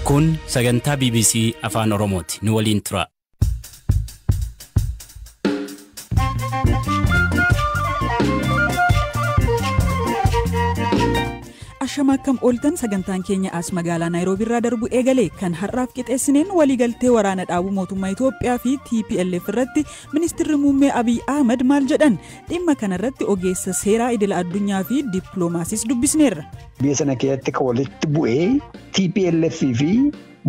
Kun sagantaa BBC Afaan Oromooti. Nu waliin tura. Ashama akkam ooltan sagantaan keenya as magaalaa Naayiroobii irraa darbu eegale kan har'aaf qixeessineen waliigaltee waraana dhaabuu mootummaa Itoophiyaa fi TPLF irratti ministeerri muummee Abiy Ahmed maal jedhan dhimma kana irratti ogeessa seeraa idil addunyaa fi dippiloomaasiis dubbisneerra. Biyya sana keessatti kan walitti bu'ee TPLF fi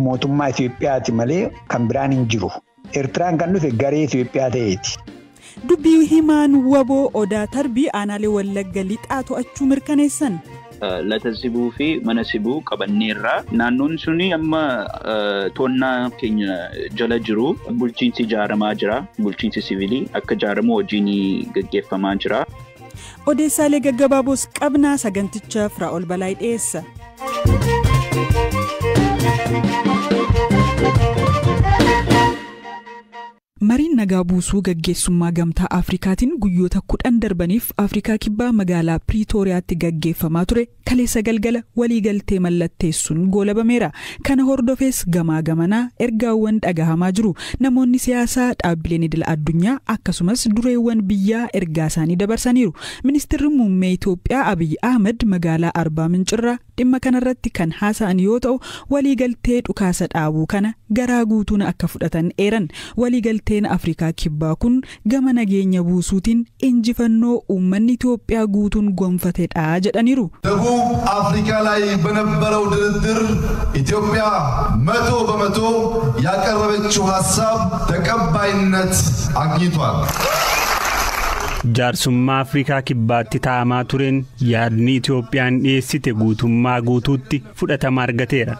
mootummaa Itoophiyaati malee kan biraan hin jiru. Eertiraan kan dhufe garee Itoophiyaa ta'eeti. Dubbii himaan waboo Odaa Tarbii aanaalee Wallagga lixaa to'achuu mirkaneessan. Lata sibuu fi mana sibuu qabanneerra naannoon suni amma toonnaa keenya jala jiru bulchiinsi ijaaramaa jira bulchiinsi siviilii akka ijaaramu hojiin gaggeeffamaa jira. Odeessaalee gaggabaaboos qabnaa saganticha Firaa'ol Balaay dhiyeessa. Mariin nagaa buusuu gaggeessummaa gamtaa Afrikaatiin guyyoota 10 darbaniif Afrikaa kibbaa magaalaa Pretooriyaatti gaggeeffamaa ture kaleessa galgala waliigaltee mallatteessuun goolabameera. Kana hordofees gamaa gamanaa ergaawwan dhagahamaa jiru. Namoonni siyaasaa dhaabbileen idil addunyaa akkasumas dureewwan biyyaa ergaa isaanii dabarsaniiru. Ministeerri muummee Itoophiyaa Abiy Ahmed magaalaa Arbaa Mincirraa dhimma kanarratti kan haasa'an yoo ta'u waliigaltee dhukaasa dhaabuu kana garaa guutuun akka fudhatan eeran. Waliigalteen Afrikaa kibbaa kun gama nageenya buusuutiin injifannoo uummanni Itoophiyaa guutuun gonfatedha jedhaniiru. ደቡብ አፍሪካ ላይ በነበረው ድርድር ኢትዮጵያ 100% ያቀረበችው ሐሳብ ተቀባይነት አግኝቷል። Jaarsummaa Afrikaa kibbaatti taa'amaa tureen yaadni Itoophiyaan dhiyeessite guutummaa guutuutti fudhatama argateera.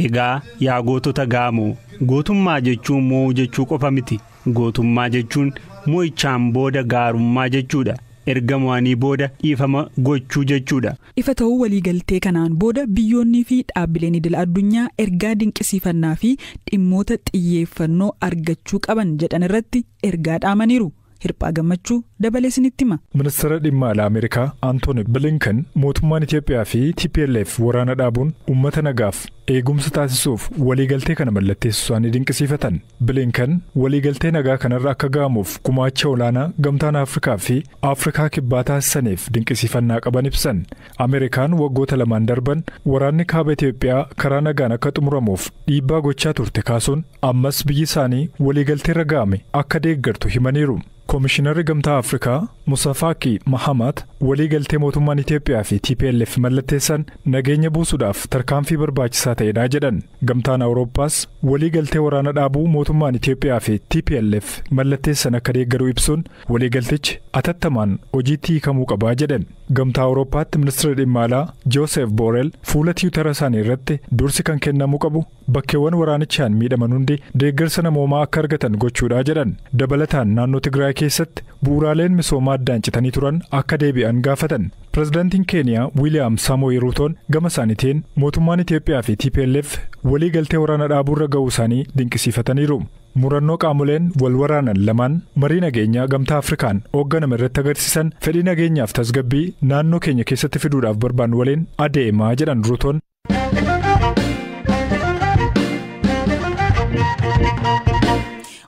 Egaa yaa gootota gaamoo gootummaa jechuun moo jechuu qofa miti. Gootummaa jechuun moo'ichaan booda gaarummaa jechuudha. Erga mo'anii booda dhiifama gochuu jechuudha. Ifa ta'uu waliigaltee kanaan booda biyyoonnii fi dhaabbileen idil addunyaa ergaa dinqisiifannaa fi dhimmoota xiyyeeffannoo argachuu qaban jedhan irratti ergaa dhaamaniiru. Hirphaa gammachuu dabaleesinitti hima. Ministeera dhimma alaa Ameerikaa Antooni Blinken mootummaan Itoophiyaa fi TPLF waraana dhaabuun uummata nagaaf eegumsa taasisuuf waliigaltee kana mallatteessuu isaanii dinqisiifatan. Blinken waliigaltee nagaa kanarra akka ga'amuuf gumaacha olaanaa gamtaan Afrikaa fi Afrikaa kibbaa taasisaniif dinqisiifannaa qaban ibsan. Ameerikaan waggoota lamaan darban waraanni kaaba Itoophiyaa karaa nagaan akka xumuramuuf dhiibbaa gochaa turte kaasuun ammas biyyi isaanii waliigalteerra ga'ame akka deeggartu himaniiru. Komishinarri gamtaa Afrikaa Musa Faki Mahamat waliigaltee mootummaan Itoophiyaa fi TPLF mallatteessan nageenya buusuudhaaf tarkaanfii barbaachisaa ta'edha jedhan. Gamtaan Awurooppaas waliigaltee waraana dhaabuu mootummaan Itoophiyaa fi TPLF mallatteessan akka deeggaru ibsuun waliigaltichi atattamaan hojiitti hiikamuu qabaa jedhan. Gamtaa Awurooppaatti ministeerri dhimma alaa Joseph Borrell fuula Tiwutara isaanii irratti dursi kan kennamuu qabu bakkeewwan waraanichaan miidhaman hundi deeggarsa namoomaa akka argatan gochuudha jedhan. Dabalataan naannoo Tigraay keessatti bu'uuraaleen misoomaa addaan citanii turan akka deebi'an gaafatan. Pirezidaantiin Keeniyaa Wiiliyaam Saamo'ii Ruutoon gama isaaniitiin mootummaan Itoophiyaa fi TPLF waliigaltee waraana dhaabuurra ga'uu isaanii dinqisiifataniiru. Murannoo qaamoleen wal waraanan lamaan marii nageenyaa gamtaa Afrikaan hoogganame irratti agarsiisan fedhii nageenyaaf tasgabbii naannoo keenya keessatti fiduudhaaf barbaannu waliin adeemaa jedhan Ruutoon.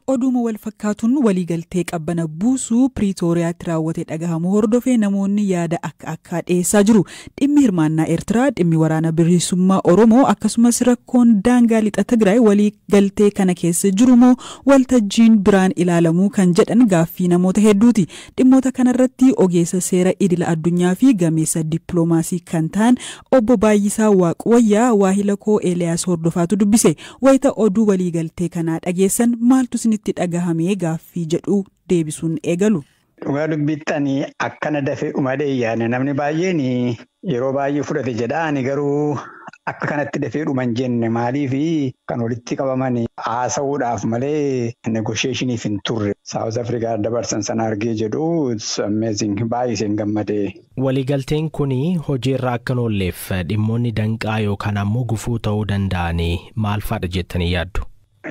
Oduma wal fakkaatuun waliigaltee qabbana buusuu Pretooriyaatti raawwate dhagahamu hordofee namoonni yaada akka dhiyeessaa jiru. Dhimmi hirmaannaa Eertiraa, dhimmi waraana bilisummaa Oromoo akkasumas rakkoon daangaa lixa Tigraay waliigaltee kana keessa jiru moo waltajjiin biraan ilaalamuu kan jedhan gaaffii namoota hedduuti. Dhimmoota kanarratti ogeessa seera idila addunyaa fi gameessa dippiloomaasii kan ta'an obbo Baayyisaa Waaqwayyaa waahila koo Eeliyaas hordofaatu dubbise. Wayita oduu waliigaltee kanaa dhageessan maaltu itti dhagahamee gaaffii jedhu deebisuun eegalu. Dhugaa dubbittanii akkana dafee dhumadee yaane namni baay'een yeroo baay'ee fudhate jedha. Ani garuu akka kanatti dafee dhuman jenne maaliif kan walitti qabaman haasa'uudhaaf malee negotiationiif hin turre. South Africa dabarsan sana argee jedhu amazing baay'ee gammadee. Waliigalteen kuni hojiirra akka oolleef dhimmoonni danqaa yookaan ammoo gufuu ta'uu danda'anii maal fa'aadha jettanii yaaddu?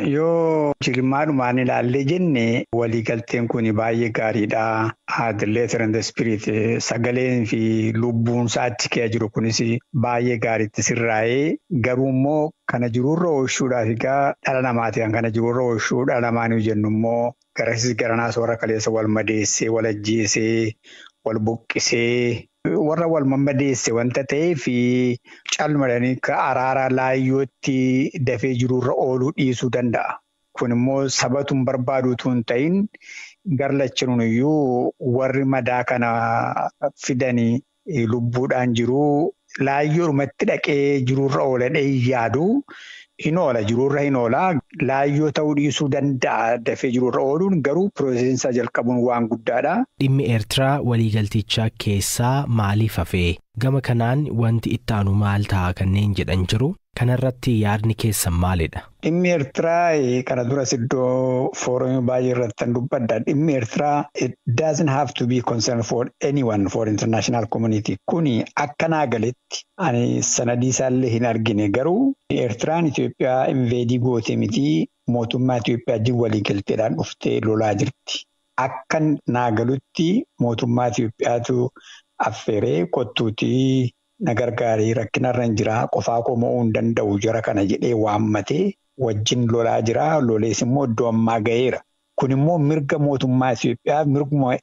Yoo jilmaadhumaan ilaallee jenne waliigalteen kun baay'ee gaariidha. The letter and the spirit sagaleen fi lubbuun achi keessa jiru kunis baay'ee gaariitti sirraa'ee garuu immoo kana jirurra oolchuudhaaf egaa dhala namaati kan kana jirurra oolchuu dhala namaa jennu immoo garasiis garanaas warra kaleessa wal madeessee wal ajjeesee wal buqqisee warra wal mammadeesse wanta ta'eef calmadanii araara laayyootti dafee jirurra ooluu dhiisuu danda'a. Kun immoo sabatuun barbaaduutu hin ta'in garlachuun iyyuu warri madaa kana fidanii lubbuudhaan jiru laayyoodhumatti dhaqee jirurra ooladhee yaadu hin oola jirurra hin oola laayyoo ta'uu dhiisuu danda'a dafee jirurra ooluun garuu pirooseensaa jalqabuun waan guddaadha. Dhimmi Eertiraa waliigaltichaa keessaa maaliif hafee? Gama kanaan wanti itti aanu maal ta'a kanneen jedhan jiru? Kanarratti yaadni keessan maalidha? Dhimmi Eertiraa kana duras iddoo foorumii baay'ee irratti dubbadha. Dhimmi Eertiraa it doesn't have to be concerned for anyone for international community. Kuni akkanaa galetti ani sanadii isaallee hin argine garuu Eertiraan Itoophiyaa inveedii goote miti mootummaa Itoophiyaa wajjin waliigalteedhaan dhuftee lolaa jirti. Akkan naagalutti mootummaa Itoophiyaatu affeeree kottuutii na gargaarii rakkinarra hin jira qofaa koo mo'uu hin danda'u jara kana jedhee waammatee wajjin lolaa jira lolees immoo iddoo ammaa ga'eera. Kun immoo mirga mootummaa Itoophiyaa mirguma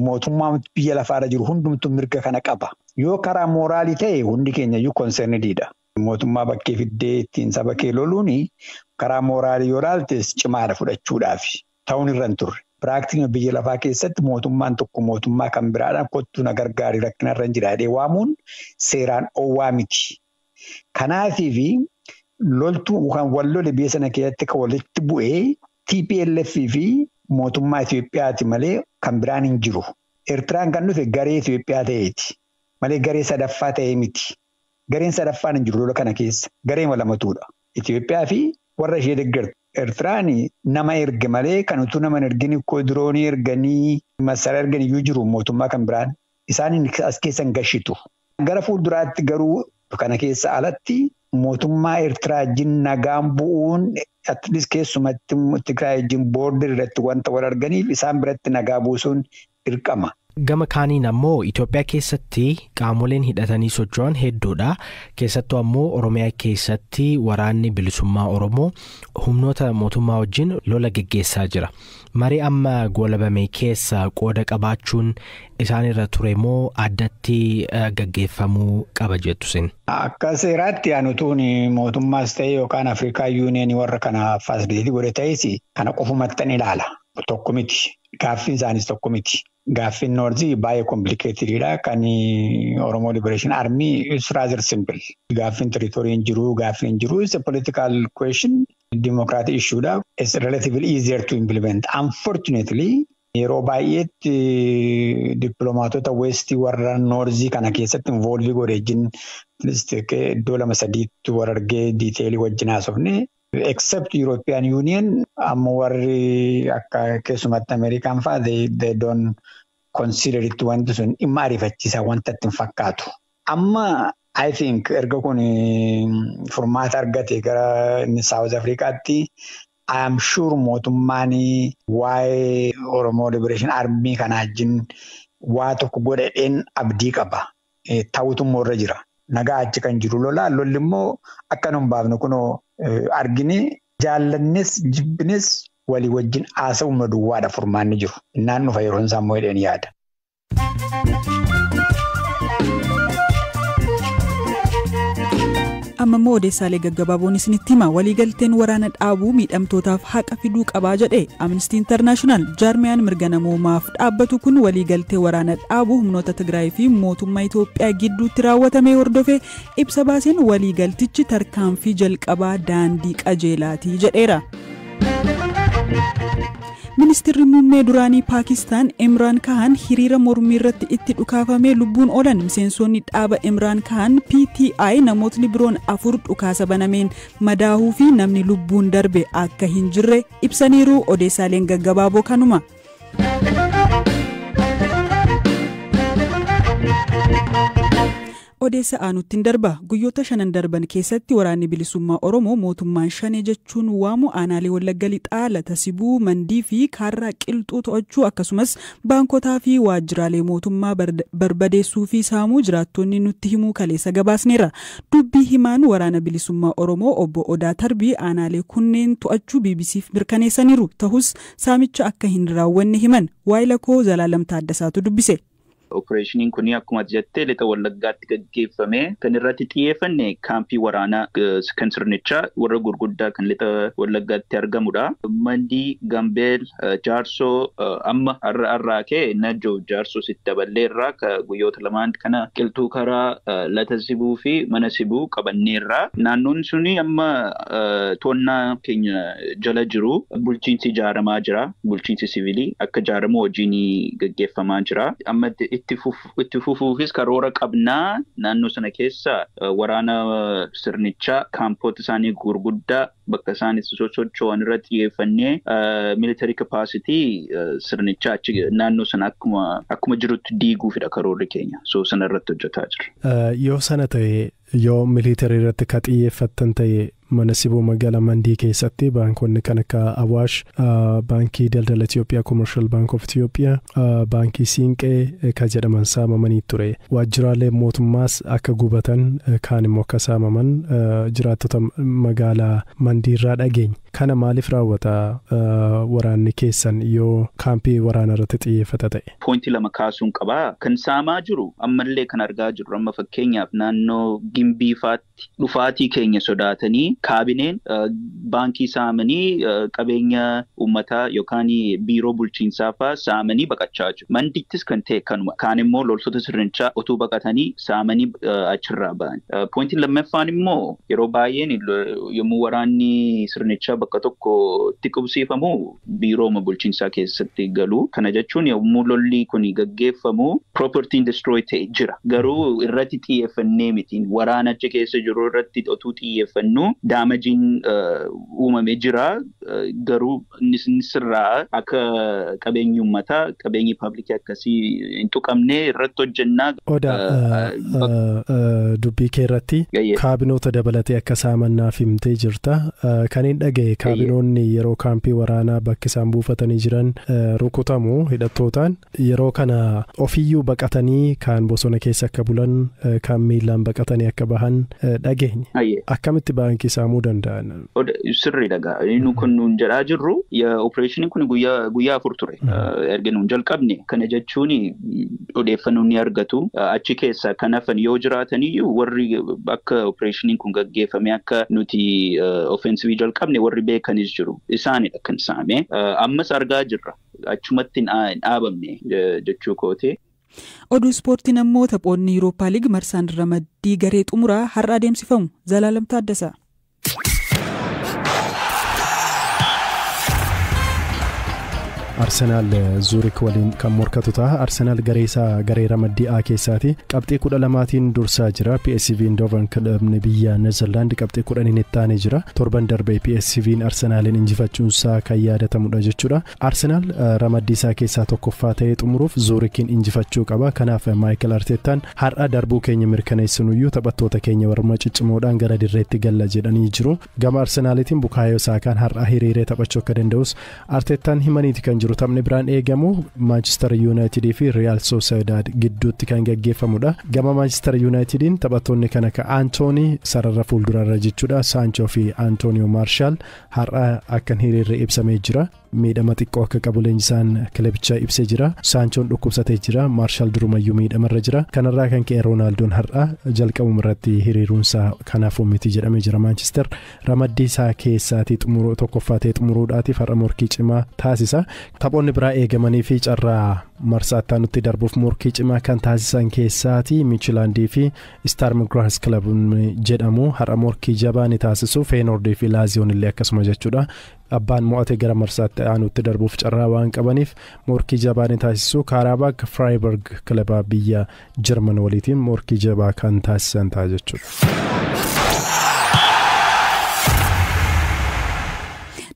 mootummaa biyya lafaarra jiru hundumtuu mirga kana qaba. Yoo karaa mooraalii ta'e hundi keenya iyyuu konserniidha. Mootummaa bakkee fiddee ittiin saba kee loluun karaa mooraalii yoo ilaaltes cimaadha fudhachuudhaaf ta'uun irra hin turre. Piraaktikni biyya lafaa keessatti mootummaan tokko mootummaa kan biraadhaan kottuu na gargaarii rakkinarra hin jiraadhee waamuun seeraan dhoowwaa miti. Kanaafii loltuu kan wal lole biyya sana keessatti kan walitti bu'ee TPLF fi mootummaa Itoophiyaati malee kan biraan hin jiru. Eertiraan kan dhufe garee Itoophiyaa ta'eeti malee garee sadaffaa ta'ee miti. Gareen sadaffaan hin jiru lola kana keessa garee lamatuudha. Itoophiyaa fi warra ishee deeggartu. Eertiraan nama erge malee kan utuu nama ergini diroonii erganii masaraa erganii iyyuu jiru mootummaa kan biraan isaan as keessa hin gashitu. Gara fuulduraatti garuu kana keessa alatti mootummaa Eertiraa wajjin nagaan bu'uun atleast keessumatti Tigraay wajjin boorder irratti wanta wal arganiif isaan biratti nagaa buusuun dirqama. Gama kaaniin ammoo Itoophiyaa keessatti qaamoleen hidhatanii socho'an hedduudha. Keessattuu ammoo Oromiyaa keessatti waraanni bilisummaa Oromoo humnoota mootummaa wajjin lola geggeessaa jira. Marii amma goolabame keessa qooda qabaachuun isaanirra ture moo addatti gaggeeffamuu qaba jettu sin? Akka seeraatti aanutuun mootummaas ta'e yookaan Afrikaa Yuuniyeenii warra kana faasilitii godhe ta'es kana qofumattan ilaala. Tokko miti. Gaaffiin isaanis tokko miti. Gaaffiin Noorzii baay'ee komplikeetidha. Kan Oromoo Liberation Army is rather simple. Gaaffiin territorii hin jiru, gaaffiin jiru is a political question, democratic issue'dha. It's relatively easier to implement. Unfortunately, yeroo baay'eetti dippiloomaatota Westii warra Noorzii kana keessatti involvii godheejjiin iddoo 2-3tti wal argee diiteelii wajjin haasofne. Except European Union, amma warri akka keessumatti Amerikaan fa'aa they don't consider it wanti sun dhimma ariifachiisaa wanta itti hin fakkaatu. Amma I think erga kun furmaata argate gara South Africaatti I am sure mootummaan waa'ee Oromoo Liberation Army kana wajjin waa tokko godhadheen abdii qaba. Ta'utu immoo irra jira. Nagaa achi kan jiru lolli immoo akka nun baafnu kunoo argine jaallannes jibbines walii wajjin haasa'uun duwwaadha furmaanni jiru. Innaan dhufa yeroon isaa immoo hidheen yaada. Amma immoo odeessaalee gaggabaaboon isinitti hima. Waliigalteen waraana dhaabuu miidhamtootaaf haqa fiduu qabaa jedhe Amnesty International. Jaarmiyaan mirga namoomaaf dhaabbatu kun waliigaltee waraana dhaabuu humnoota Tigraay fi mootummaa Itoophiyaa gidduutti raawwatame hordofee ibsa baaseen waliigaltichi tarkaanfii jalqabaa daandii qajeelaatii jedheera. Ministeerri muummee duraanii Paakistaan Imraan Khan hiriira mormii irratti itti dhukaafamee lubbuun oolan miseensonni dhaaba Imraan Khan PTI namootni biroon 4 dhukaasa banameen madaahuu fi namni lubbuun darbe akka hin jirre ibsaniiru. Odeessaaleen gaggabaaboo kanuma. Odeessa aanuttiin darba guyyoota 5 darban keessatti waraanni bilisummaa Oromoo mootummaan Shanee jechuun waamu aanaalee Wallagga Lixaa, Laga Sibuu, Mandii fi Kaarraa Qilxuu to'achuu akkasumas baankotaa fi waajjiraalee mootummaa barbadeessuu fi saamuu jiraattonni nutti himuu kaleessa gabaasneera. Dubbii himaan waraana bilisummaa Oromoo obbo Odaa Tarbii aanaalee kunneen to'achuu BBCf mirkaneessaniiru. Ta'us saamicha akka hin raawwanne himan waayila koo Zalaalam Taaddasaatu dubbise. Opereeshiniin kun akkuma jettee lixa Wallaggaatti gaggeeffame kan irratti xiyyeeffanne kaampii waraanaa kan sirnichaa warra gurguddaa kan lixa Wallaggaatti argamudha. Mandii, Gambeel, Jaarsoo amma har'aa kee Najjoo Jaarsoo sitti daballee irraa guyyoota lamaan kana Qilxuu karaa Laga Sibuu fi Mana Sibuu qabanneerraa. Naannoon suni amma toonnaa keenya jala jiru bulchiinsi ijaaramaa jira. Bulchiinsi siviilii akka ijaaramu hojiin gaggeeffamaa jira. Amma itti fufuufis karoora qabnaa naannoo sana keessa waraana sirnichaa kaampoota isaanii gurguddaa bakka isaan itti socho'an irratti xiyyeeffannee military capacity sirnichaa naannoo sana akkuma jirutti diiguufidha karoorri keenya. So sana irratti hojjetaa jira. Yoo sana ta'e yoo military irratti ka xiyyeeffattan ta'e Mana Sibuu magaalaa Mandii keessatti baankonni kan akka Awaash, Baankii Daldala Itoophiyaa, Commercial Bank of Ethiopia, Baankii Siinqee kan jedhaman saamamanii ture. Waajjiraalee mootummaas akka gubatan kaan immoo akka saamaman jiraattota magaalaa Mandii irraa dhageenya. Kana maaliif raawwata waraanni keessan yoo kaampii waraana irratti xiyyeeffata ta'e? Pointii lama kaasuun qabaa. Kan saamaa jiru ammallee kan argaa jiru amma fakkeenyaaf naannoo Gimbiifaatti dhufaatii keenya sodaatanii kaabineen baankii saamanii qabeenya uummataa yookaan biiroo bulchiinsaa fa'aa saamanii baqachaa jiru. Mandittis kan ta'e kanuma. Kaan immoo loltoota sirnichaa utuu baqatanii saamanii achirraa ba'an. Pointiin lammaffaan immoo yeroo baay'een yommuu waraanni sirnichaa bakka tokko itti qubsiifamu biirooma bulchiinsaa keessatti galu. Kana jechuun yommuu lolli kun gaggeeffamu property destroy ta'e jira. Garuu irratti xiyyeeffannee miti. Waraana achi keessa jiru irratti otuu xiyyeeffannu daamajiin uumamee jira. Garuu sirraa akka qabeenyi uummataa qabeenyi paablikii akkasii hin tuqamne irratti hojjennaa. Dubbii kee irratti kaabinoota dabalatee akka saamannaaf himtee jirta. Kan hin dhagaye kaabinoonni yeroo kaampii waraanaa bakki isaan buufatanii jiran rukutamu hidhattootaan yeroo kana ofiyyuu baqatanii kaan bosona keessa akka bulan kaan miilaan baqatanii akka bahan dhageenya. Akkamitti baankii saamuu danda'an? Sirrii dhagaa. Inni kun nuun jedhaa jirru opereeshiniin kun guyyaa 4 ture. Erga nuun jalqabne kana jechuun odeeffannoo ni argatu. Achi keessa kan hafan yoo jiraataniyyuu warri akka opereeshiniin kun gaggeeffame akka nuti offensivii jalqabne warri beekanis jiru. Isaanidha kan saame. Ammas argaa jirra. Achumatti hin dhaabamne jechuu kootee. Oduu ispoortiin ammoo taphoonni Yuurooppaa Liig marsaan ramaddii garee xumuraa har'a adeemsifamu. Zalaalam Taaddasaa. Arsenaal Zuurik waliin kan morkatu ta'a. Arsenaal garee ramaddii A keessaati. Qabxii 12tiin dursaa jira. PSV Eindhoven kilabni biyya Neezerlaand qabxii 10 itti aanee jira. Torban darbee PSV'n Arsenaalin injifachuunsaa kan yaadatamudha jechuudha. Arsenaal ramaddii isaa keessaa tokkoffaa ta'ee xumuruuf Zuurikin injifachuu qaba. Kanaaf Maayikel Arteetaan har'a darbuu keenya mirkaneessinuyyuu taphattoota keenya warma ciccimoodhaan gara dirreetti galla jedhanii jiru. Gama Arsenaalitiin Bukaayoo Saakaan har'a hiriiree taphachuu akka danda'us Arteetaan himaniiti kan jiru. Taphni biraan eegamu Manchester United fi Real Sociedad gidduutti kan gaggeeffamudha. Gama Manchester Unitediin taphattoonni kan akka Anthony sarara fuuldurarra jechuudha. Sancho fi Antonio Martial har'a akkan hiriirri ibsamee jira. Miidhama xiqqoo akka qabu leenjisaan kilabicha ibsee jira. Sanchoon dhukkubsatee jira. Martial durumayyuu miidhamarra jira. Kanarraa kan ka'e Ronaldoon har'a jalqabuma irratti hiriiruunsaa kanaafuu miti jedhamee jira. Manchester ramaddii isaa keessaatii tokkoffaa ta'ee xumuruudhaatiif har'a morkii cimaa taasisa. Taphoonni biraa eegamanii fi carraa marsaattaa nutti darbuuf morkii cimaa kan taasisan keessaati Michilaandii fi Sturm Graz Club jedhamu har'a morkii jabaa ni taasisu. Feyenoordii fi Laaziyoon illee akkasuma jechuudha. Abbaan mo'ate gara marsaatti aanutti darbuuf carraa waan qabaniif morkii jabaa ni taasisu. Kaarabaag Freiburg kilaba biyya Jarman waliitiin morkii jabaa kan taasisan ta'a jechuudha.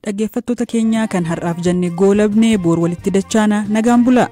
Dhaggeeffattoota keenya kan har'aaf jenne goolabne boor walitti dachaana nagaan bulaa.